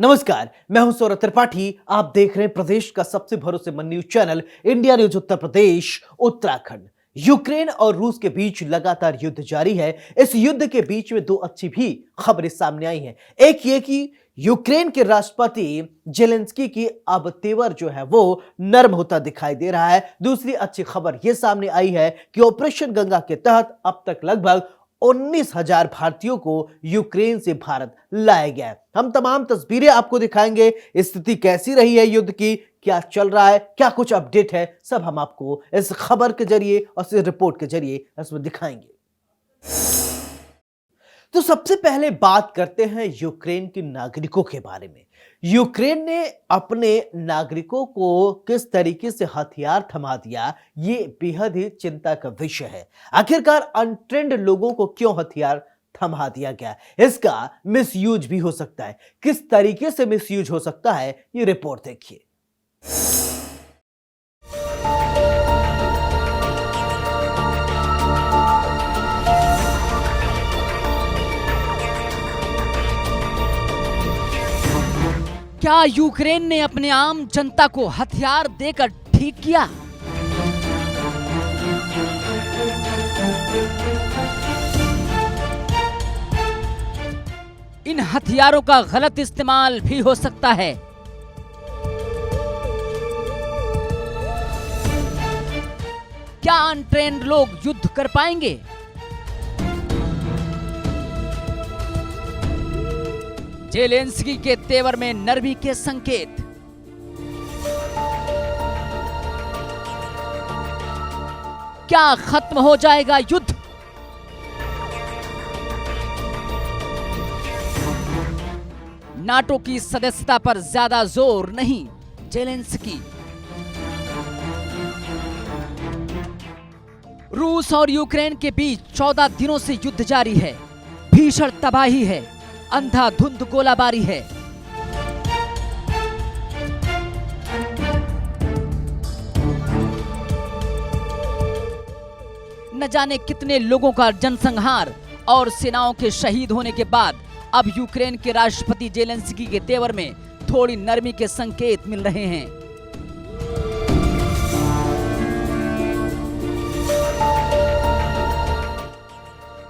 नमस्कार, मैं हूं सौरभ त्रिपाठी। आप देख रहे हैं प्रदेश का सबसे भरोसेमंद news channel India news Uttar Pradesh Uttarakhand. Ukraine और रूस के बीच लगातार युद्ध जारी है। इस युद्ध के बीच में दो अच्छी भी खबरें सामने आई हैं। एक ये कि यूक्रेन के राष्ट्रपति जेलेंस्की की अब तेवर जो है वो नरम होता दिखाई दे रहा है। दूसरी अच्छी खबर यह सामने आई है कि ऑपरेशन गंगा के तहत अब तक लगभग 19,000 भारतीयों को यूक्रेन से भारत लाया गया है। हम तमाम तस्वीरें आपको दिखाएंगे। स्थिति कैसी रही है युद्ध की, क्या चल रहा है, क्या कुछ अपडेट है, सब हम आपको इस खबर के जरिए और इस रिपोर्ट के जरिए इसमें दिखाएंगे। तो सबसे पहले बात करते हैं यूक्रेन के नागरिकों के बारे में। यूक्रेन ने अपने नागरिकों को किस तरीके से हथियार थमा दिया, ये बेहद ही चिंता का विषय है। आखिरकार अनट्रेंड लोगों को क्यों हथियार थमा दिया गया, इसका मिसयूज भी हो सकता है। किस तरीके से मिसयूज हो सकता है, ये रिपोर्ट देखिए। क्या यूक्रेन ने अपने आम जनता को हथियार देकर ठीक किया? इन हथियारों का गलत इस्तेमाल भी हो सकता है। क्या अनट्रेन्ड लोग युद्ध कर पाएंगे? जेलेंस्की के तेवर में नरमी के संकेत। क्या खत्म हो जाएगा युद्ध? नाटो की सदस्यता पर ज्यादा जोर नहीं, जेलेंस्की। रूस और यूक्रेन के बीच 14 दिनों से युद्ध जारी है। भीषण तबाही है, अंधाधुंध गोलाबारी है। न जाने कितने लोगों का जनसंहार और सेनाओं के शहीद होने के बाद अब यूक्रेन के राष्ट्रपति जेलेंस्की के तेवर में थोड़ी नरमी के संकेत मिल रहे हैं।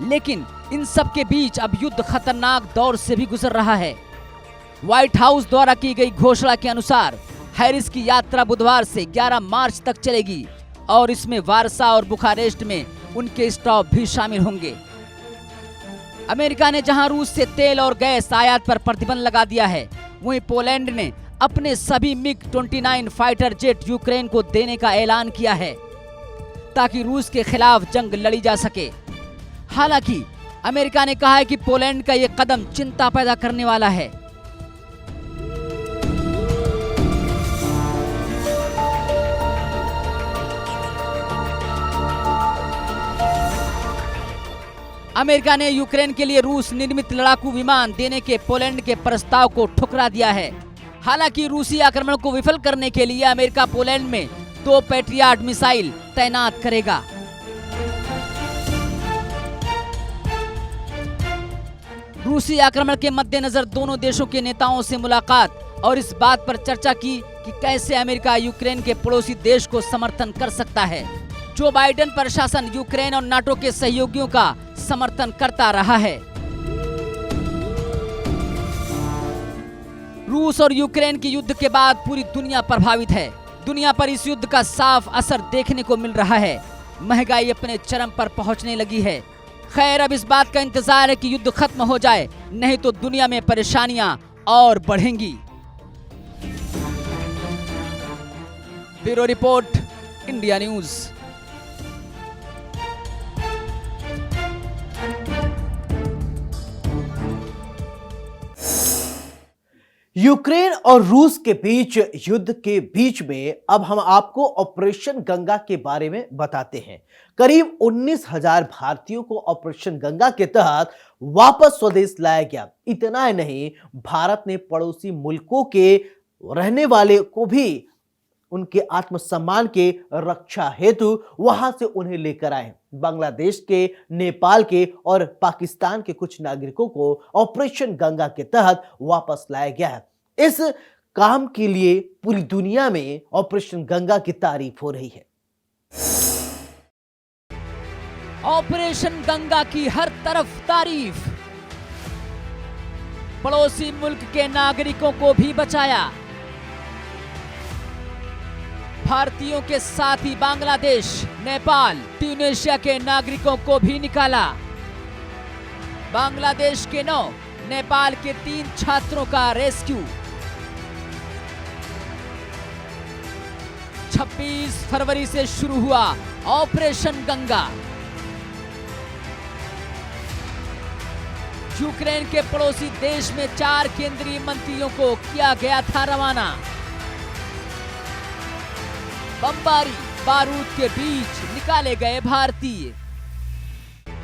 लेकिन इन सब के बीच अब युद्ध खतरनाक दौर से भी गुजर रहा है। व्हाइट हाउस द्वारा की गई घोषणा के अनुसार हैरिस की यात्रा बुधवार से 11 मार्च तक चलेगी और इसमें वारसा और बुखारेस्ट में उनके स्टॉप भी शामिल होंगे। अमेरिका ने जहां रूस से तेल और गैस आयात पर प्रतिबंध लगा दिया है, वहीं पोलैंड ने अपने सभी मिग-29 फाइटर जेट यूक्रेन को देने का ऐलान किया है ताकि रूस के खिलाफ जंग लड़ी जा सके। हालांकि अमेरिका ने कहा है कि पोलैंड का यह कदम चिंता पैदा करने वाला है। अमेरिका ने यूक्रेन के लिए रूस निर्मित लड़ाकू विमान देने के पोलैंड के प्रस्ताव को ठुकरा दिया है। हालांकि रूसी आक्रमण को विफल करने के लिए अमेरिका पोलैंड में 2 पैट्रियट मिसाइल तैनात करेगा। रूसी आक्रमण के मद्देनजर दोनों देशों के नेताओं से मुलाकात और इस बात पर चर्चा की कि कैसे अमेरिका यूक्रेन के पड़ोसी देश को समर्थन कर सकता है। जो बाइडेन प्रशासन यूक्रेन और नाटो के सहयोगियों का समर्थन करता रहा है। रूस और यूक्रेन के युद्ध के बाद पूरी दुनिया प्रभावित है। दुनिया पर इस युद्ध का साफ असर देखने को मिल रहा है। महंगाई अपने चरम पर पहुंचने लगी है। खैर, अब इस बात का इंतजार है कि युद्ध खत्म हो जाए, नहीं तो दुनिया में परेशानियां और बढ़ेंगी। Bureau report, India news. Ukraine और रूस के बीच युद्ध के बीच में अब हम आपको ऑपरेशन गंगा के बारे में बताते हैं। करीब 19,000 भारतीयों को ऑपरेशन गंगा के तहत वापस स्वदेश लाया गया। इतना ही नहीं, भारत ने पड़ोसी मुल्कों के रहने वाले को भी उनके आत्मसम्मान के रक्षा हेतु वहां से उन्हें लेकर आए। बांग्लादेश के, नेपाल के और पाकिस्तान के कुछ नागरिकों को ऑपरेशन गंगा के तहत वापस लाया गया है। इस काम के लिए पूरी दुनिया में ऑपरेशन गंगा की तारीफ हो रही है। ऑपरेशन गंगा की हर तरफ तारीफ। पड़ोसी मुल्क के नागरिकों को भी बचाया। भारतीयों के साथ ही बांग्लादेश, नेपाल, ट्यूनीशिया के नागरिकों को भी निकाला। बांग्लादेश के 9, नेपाल के 3 छात्रों का रेस्क्यू। 26 फरवरी से शुरू हुआ ऑपरेशन गंगा। यूक्रेन के पड़ोसी देश में 4 केंद्रीय मंत्रियों को किया गया था रवाना। बमबारी बारूद के बीच निकाले गए भारतीय।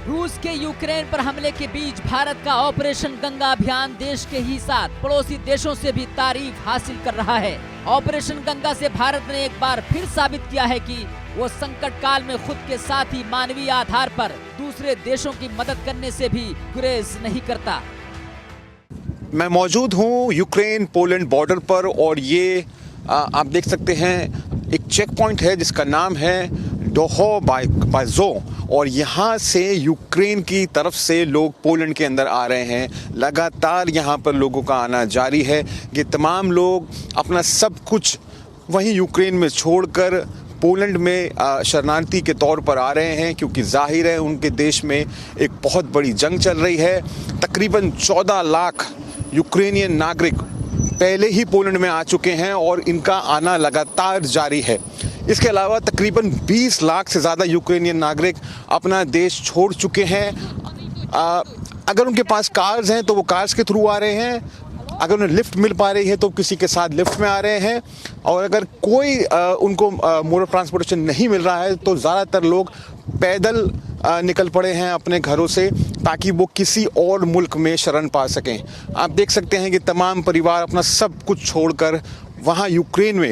रूस के यूक्रेन पर हमले के बीच भारत का ऑपरेशन गंगा अभियान देश के ही साथ पड़ोसी देशों से भी तारीफ हासिल कर रहा है। ऑपरेशन गंगा से भारत ने एक बार फिर साबित किया है कि वो संकट काल में खुद के साथ ही मानवीय आधार पर दूसरे देशों की मदद करने से भी गुरेज नहीं करता। मैं मौजूद हूँ यूक्रेन पोलैंड बॉर्डर पर और ये आप देख सकते हैं एक चेक पॉइंट है जिसका नाम है डोहोबाजो और यहाँ से यूक्रेन की तरफ से लोग पोलैंड के अंदर आ रहे हैं। लगातार यहाँ पर लोगों का आना जारी है। ये तमाम लोग अपना सब कुछ वहीं यूक्रेन में छोड़कर पोलैंड में शरणार्थी के तौर पर आ रहे हैं क्योंकि जाहिर है उनके देश में एक बहुत बड़ी जंग चल रही है। तकरीबन 14 लाख यूक्रेनियन नागरिक पहले ही पोलैंड में आ चुके हैं और इनका आना लगातार जारी है। इसके अलावा तकरीबन 20 लाख से ज़्यादा यूक्रेनियन नागरिक अपना देश छोड़ चुके हैं। अगर उनके पास कार्स हैं तो वो कार्स के थ्रू आ रहे हैं। अगर उन्हें लिफ्ट मिल पा रही है तो किसी के साथ लिफ्ट में आ रहे हैं और अगर कोई उनको मोड ऑफ ट्रांसपोर्टेशन नहीं मिल रहा है तो ज़्यादातर लोग पैदल निकल पड़े हैं अपने घरों से ताकि वो किसी और मुल्क में शरण पा सकें। आप देख सकते हैं कि तमाम परिवार अपना सब कुछ छोड़कर वहाँ यूक्रेन में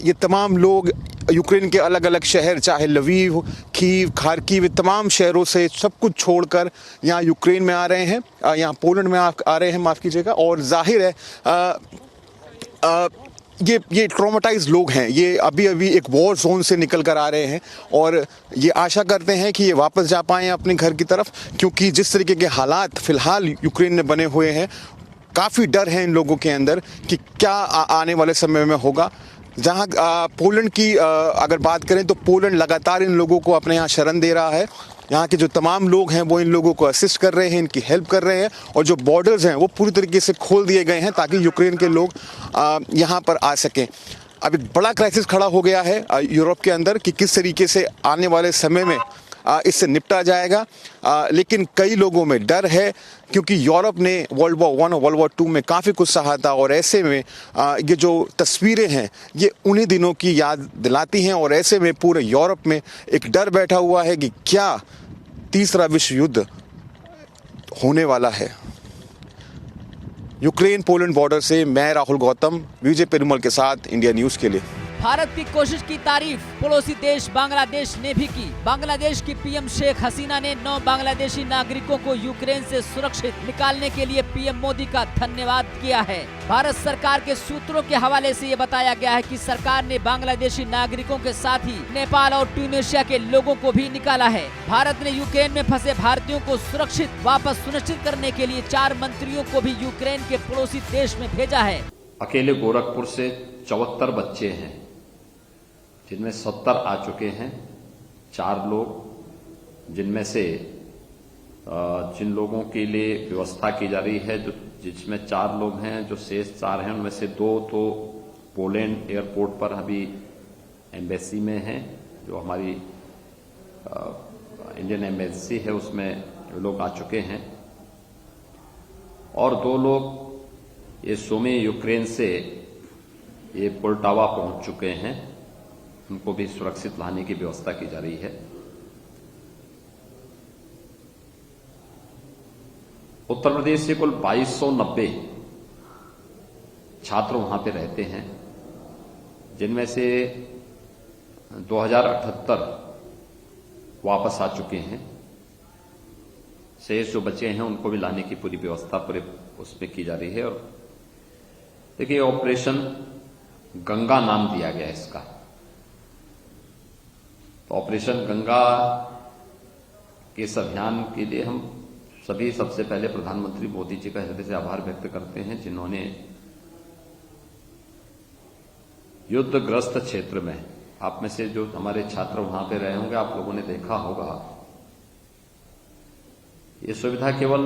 ये तमाम लोग यूक्रेन के अलग अलग शहर चाहे लवीव, कीव, खार्किव तमाम शहरों से सब कुछ छोड़कर यहाँ यूक्रेन में आ रहे हैं, यहाँ पोलैंड में आ रहे हैं, माफ़ कीजिएगा। और जाहिर है ये ट्रॉमेटाइज लोग हैं, ये अभी अभी एक वॉर जोन से निकल कर आ रहे हैं और ये आशा करते हैं कि ये वापस जा पाएँ अपने घर की तरफ क्योंकि जिस तरीके के हालात फ़िलहाल यूक्रेन में बने हुए हैं काफ़ी डर है इन लोगों के अंदर कि क्या आने वाले समय में होगा। जहाँ पोलैंड की अगर बात करें तो पोलैंड लगातार इन लोगों को अपने यहाँ शरण दे रहा है। यहाँ के जो तमाम लोग हैं वो इन लोगों को असिस्ट कर रहे हैं, इनकी हेल्प कर रहे हैं और जो बॉर्डर्स हैं वो पूरी तरीके से खोल दिए गए हैं ताकि यूक्रेन के लोग यहाँ पर आ सकें। अब एक बड़ा क्राइसिस खड़ा हो गया है यूरोप के अंदर कि किस तरीके से आने वाले समय में इससे निपटा जाएगा। लेकिन कई लोगों में डर है क्योंकि यूरोप ने वर्ल्ड वॉर 1 और वर्ल्ड वॉर 2 में काफ़ी कुछ सहा था और ऐसे में ये जो तस्वीरें हैं ये उन्हीं दिनों की याद दिलाती हैं और ऐसे में पूरे यूरोप में एक डर बैठा हुआ है कि क्या तीसरा विश्व युद्ध होने वाला है। यूक्रेन पोलैंड बॉर्डर से मैं राहुल गौतम, विजय पेरुमल के साथ इंडिया न्यूज़ के लिए। भारत की कोशिश की तारीफ पड़ोसी देश बांग्लादेश ने भी की। बांग्लादेश की पीएम शेख हसीना ने 9 बांग्लादेशी नागरिकों को यूक्रेन से सुरक्षित निकालने के लिए पीएम मोदी का धन्यवाद किया है। भारत सरकार के सूत्रों के हवाले से ये बताया गया है कि सरकार ने बांग्लादेशी नागरिकों के साथ ही नेपाल और ट्यूनीशिया के लोगों को भी निकाला है। भारत ने यूक्रेन में फंसे भारतीयों को सुरक्षित वापस सुनिश्चित करने के लिए 4 मंत्रियों को भी यूक्रेन के पड़ोसी देश में भेजा है। अकेले गोरखपुर से 74 बच्चे हैं जिनमें 70 आ चुके हैं। 4 लोग जिनमें से जिन लोगों के लिए व्यवस्था की जा रही है जिसमें 4 लोग हैं, जो शेष 4 हैं उनमें से 2 तो पोलैंड एयरपोर्ट पर अभी एम्बेसी में हैं, जो हमारी इंडियन एम्बेसी है उसमें लोग आ चुके हैं और 2 लोग ये सुमी यूक्रेन से ये पोल्टावा पहुंच चुके हैं। उनको भी सुरक्षित लाने की व्यवस्था की जा रही है। उत्तर प्रदेश से कुल 2290 छात्र वहां पे रहते हैं, जिनमें से 2078 वापस आ चुके हैं। शेष जो बचे हैं उनको भी लाने की पूरी व्यवस्था पूरे उसमें की जा रही है और देखिए, ऑपरेशन गंगा नाम दिया गया इसका। तो ऑपरेशन गंगा के इस अभियान के लिए हम सभी सबसे पहले प्रधानमंत्री मोदी जी का हृदय से आभार व्यक्त करते हैं, जिन्होंने युद्धग्रस्त क्षेत्र में, आप में से जो हमारे छात्र वहां पे रहे होंगे, आप लोगों ने देखा होगा, ये सुविधा केवल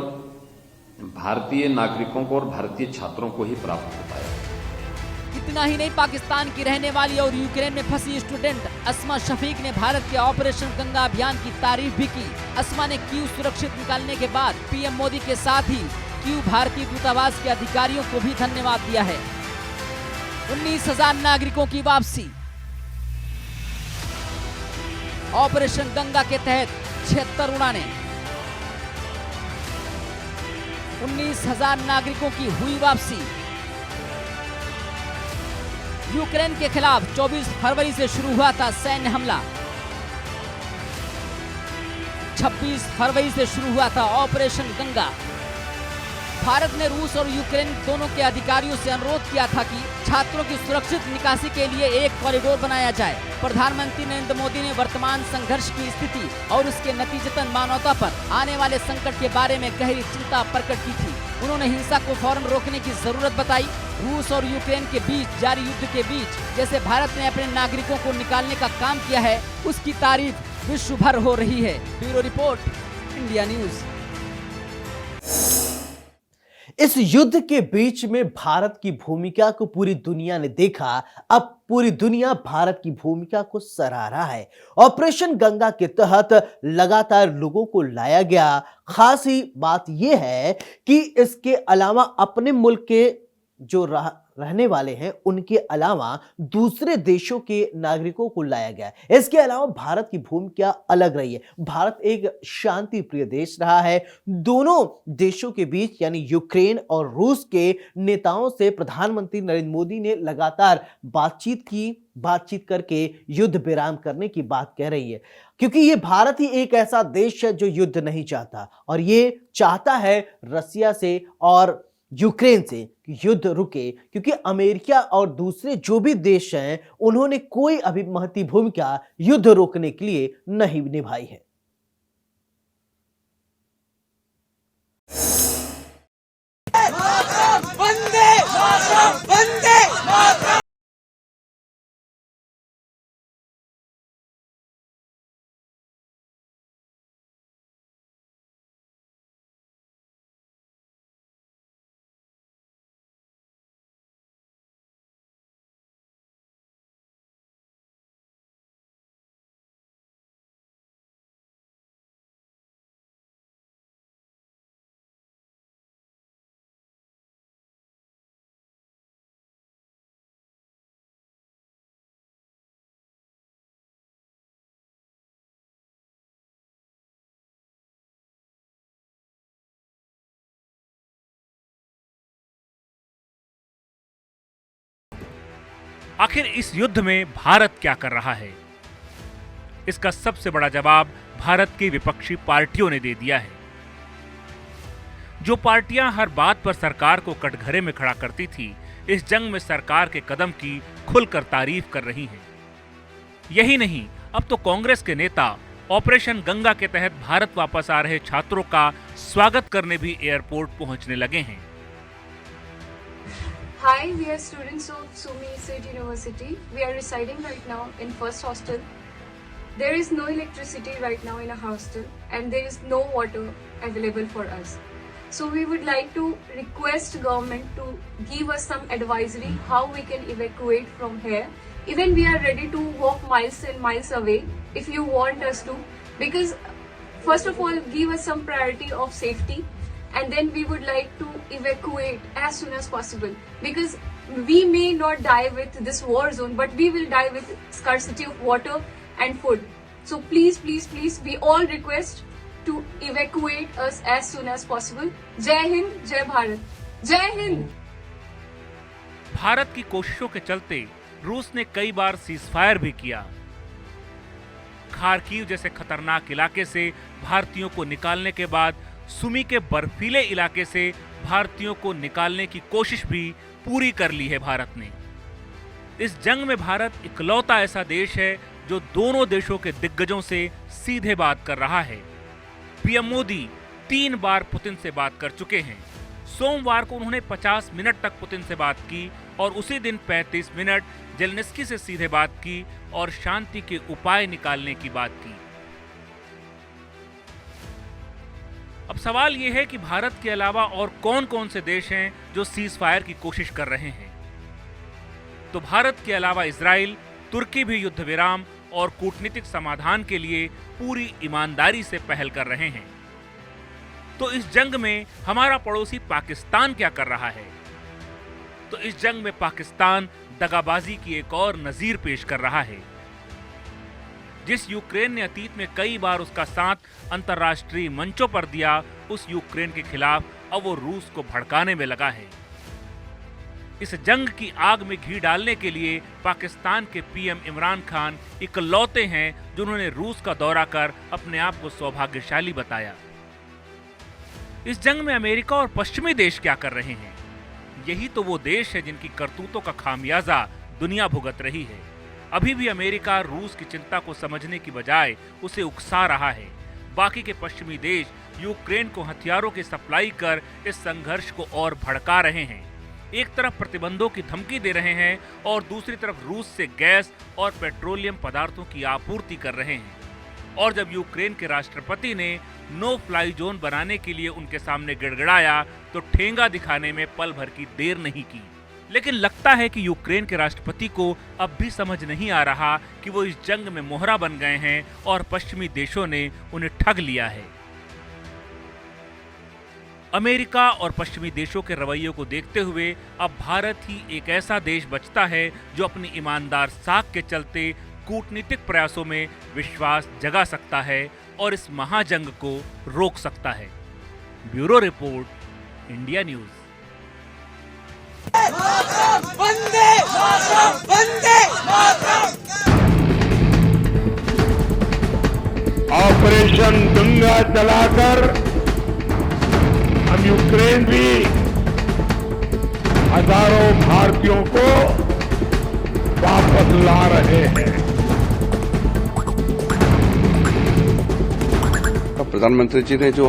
भारतीय नागरिकों को और भारतीय छात्रों को ही प्राप्त होता है। इतना ही नहीं, पाकिस्तान की रहने वाली और यूक्रेन में फंसी स्टूडेंट अस्मा शफीक ने भारत के ऑपरेशन गंगा अभियान की तारीफ भी की। अस्मा ने कीव सुरक्षित निकालने के बाद पीएम मोदी के साथ ही कीव भारतीय दूतावास के अधिकारियों को भी धन्यवाद दिया है। 19,000 नागरिकों की वापसी। ऑपरेशन गंगा के तहत 76 उड़ानें, 19,000 नागरिकों की हुई वापसी। यूक्रेन के खिलाफ 24 फरवरी से शुरू हुआ था सैन्य हमला। 26 फरवरी से शुरू हुआ था ऑपरेशन गंगा। भारत ने रूस और यूक्रेन दोनों के अधिकारियों से अनुरोध किया था कि छात्रों की सुरक्षित निकासी के लिए एक कॉरिडोर बनाया जाए। प्रधानमंत्री नरेंद्र मोदी ने वर्तमान संघर्ष की स्थिति और उसके नतीजतन मानवता पर आने वाले संकट के बारे में गहरी चिंता प्रकट की थी। उन्होंने हिंसा को फौरन रोकने की जरूरत बताई। रूस और यूक्रेन के बीच जारी युद्ध के बीच जैसे भारत ने अपने नागरिकों को निकालने का काम किया है, उसकी तारीफ विश्व भर हो रही है। Bureau report, India news. इस युद्ध के बीच में भारत की भूमिका को पूरी दुनिया ने देखा। अब पूरी दुनिया भारत की भूमिका को सराह रहा है। ऑपरेशन गंगा के तहत लगातार लोगों को लाया गया। खास ही बात यह है कि इसके अलावा अपने मुल्क के जो रहने वाले हैं उनके अलावा दूसरे देशों के नागरिकों को लाया गया। इसके अलावा भारत की भूमिका अलग रही है। भारत एक शांति प्रिय देश रहा है। दोनों देशों के बीच यानी यूक्रेन और रूस के नेताओं से प्रधानमंत्री नरेंद्र मोदी ने लगातार बातचीत करके युद्ध विराम करने की बात कह रही है, क्योंकि ये भारत ही एक ऐसा देश है जो युद्ध नहीं चाहता और ये चाहता है रसिया से और यूक्रेन से कि युद्ध रुके, क्योंकि अमेरिका और दूसरे जो भी देश हैं उन्होंने कोई अभी महत्वपूर्ण भूमिका युद्ध रोकने के लिए नहीं निभाई है। आखिर इस युद्ध में भारत क्या कर रहा है? इसका सबसे बड़ा जवाब भारत की विपक्षी पार्टियों ने दे दिया है। जो पार्टियां हर बात पर सरकार को कटघरे में खड़ा करती थी, इस जंग में सरकार के कदम की खुलकर तारीफ कर रही हैं। यही नहीं, अब तो कांग्रेस के नेता ऑपरेशन गंगा के तहत भारत वापस आ रहे छात्रों का स्वागत करने भी एयरपोर्ट पहुंचने लगे हैं। Hi, we are students of Sumi State University. We are residing right now in first hostel. There is no electricity right now in a hostel and there is no water available for us. So we would like to request government to give us some advisory how we can evacuate from here. Even we are ready to walk miles and miles away if you want us to, because first of all give us some priority of safety. And then we would like to evacuate as soon as possible, because we may not die with this war zone, but we will die with scarcity of water and food. So please, please, please, we all request to evacuate us as soon as possible. Jai Hind, Jai Bharat, Jai Hind. Bharat की कोशिशों के चलते रूस ने कई बार ceasefire भी किया। Kharkiv जैसे खतरनाक इलाके से भारतीयों को निकालने के बाद सुमी के बर्फीले इलाके से भारतीयों को निकालने की कोशिश भी पूरी कर ली है भारत ने। इस जंग में भारत इकलौता ऐसा देश है जो दोनों देशों के दिग्गजों से सीधे बात कर रहा है। पीएम मोदी 3 बार पुतिन से बात कर चुके हैं। सोमवार को उन्होंने 50 मिनट तक पुतिन से बात की और उसी दिन 35 मिनट जेलेंस्की से सीधे बात की और शांति के उपाय निकालने की बात की। अब सवाल यह है कि भारत के अलावा और कौन कौन से देश हैं जो सीज फायर की कोशिश कर रहे हैं। तो भारत के अलावा इजराइल, तुर्की भी युद्ध विराम और कूटनीतिक समाधान के लिए पूरी ईमानदारी से पहल कर रहे हैं। तो इस जंग में हमारा पड़ोसी पाकिस्तान क्या कर रहा है? तो इस जंग में पाकिस्तान दगाबाजी की एक और नजीर पेश कर रहा है। जिस यूक्रेन ने अतीत में कई बार उसका साथ अंतर्राष्ट्रीय मंचों पर दिया, उस यूक्रेन के खिलाफ अब वो रूस को भड़काने में लगा है। इस जंग की आग में घी डालने के लिए पाकिस्तान के पीएम इमरान खान इकलौते हैं जिन्होंने रूस का दौरा कर अपने आप को सौभाग्यशाली बताया। इस जंग में अमेरिका और पश्चिमी देश क्या कर रहे हैं? यही तो वो देश है जिनकी करतूतों का खामियाजा दुनिया भुगत रही है। अभी भी अमेरिका रूस की चिंता को समझने की बजाय उसे उकसा रहा है। बाकी के पश्चिमी देश यूक्रेन को हथियारों की सप्लाई कर इस संघर्ष को और भड़का रहे हैं। एक तरफ प्रतिबंधों की धमकी दे रहे हैं और दूसरी तरफ रूस से गैस और पेट्रोलियम पदार्थों की आपूर्ति कर रहे हैं। और जब यूक्रेन के राष्ट्रपति ने नो फ्लाई जोन बनाने के लिए उनके सामने गिड़गिड़ाया तो ठेंगा दिखाने में पल भर की देर नहीं की। लेकिन लगता है कि यूक्रेन के राष्ट्रपति को अब भी समझ नहीं आ रहा कि वो इस जंग में मोहरा बन गए हैं और पश्चिमी देशों ने उन्हें ठग लिया है। अमेरिका और पश्चिमी देशों के रवैयों को देखते हुए अब भारत ही एक ऐसा देश बचता है जो अपनी ईमानदार साख के चलते कूटनीतिक प्रयासों में विश्वास जगा सकता है और इस महाजंग को रोक सकता है। Bureau report, India news. Operation Ganga चलाकर हम यूक्रेन भी हजारों भारतीयों को वापस ला रहे हैं। प्रधानमंत्री जी ने जो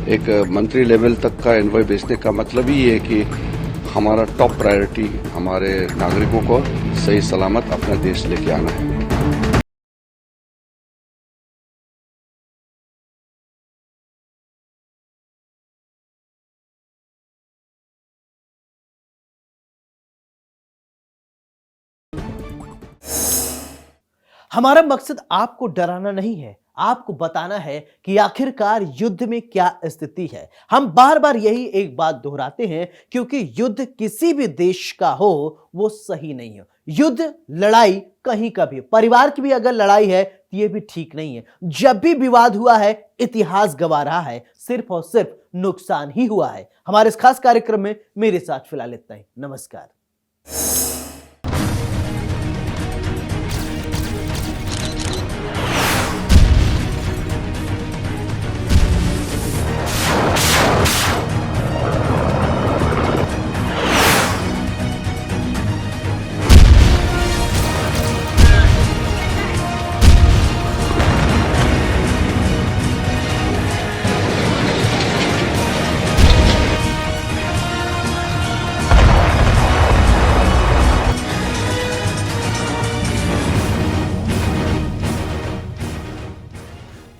एक मंत्री लेवल तक का एनवॉय भेजने का मतलब ही है कि हमारा टॉप प्रायोरिटी हमारे नागरिकों को सही सलामत अपना देश लेके आना है। हमारा मकसद आपको डराना नहीं है, आपको बताना है कि आखिरकार युद्ध में क्या स्थिति है। हम बार बार यही एक बात दोहराते हैं क्योंकि युद्ध किसी भी देश का हो वो सही नहीं है। युद्ध, लड़ाई कहीं का भी, परिवार की भी अगर लड़ाई है तो ये भी ठीक नहीं है। जब भी विवाद हुआ है, इतिहास गवा रहा है, सिर्फ और सिर्फ नुकसान ही हुआ है। हमारे इस खास कार्यक्रम में मेरे साथ फिलहाल इतना ही। नमस्कार।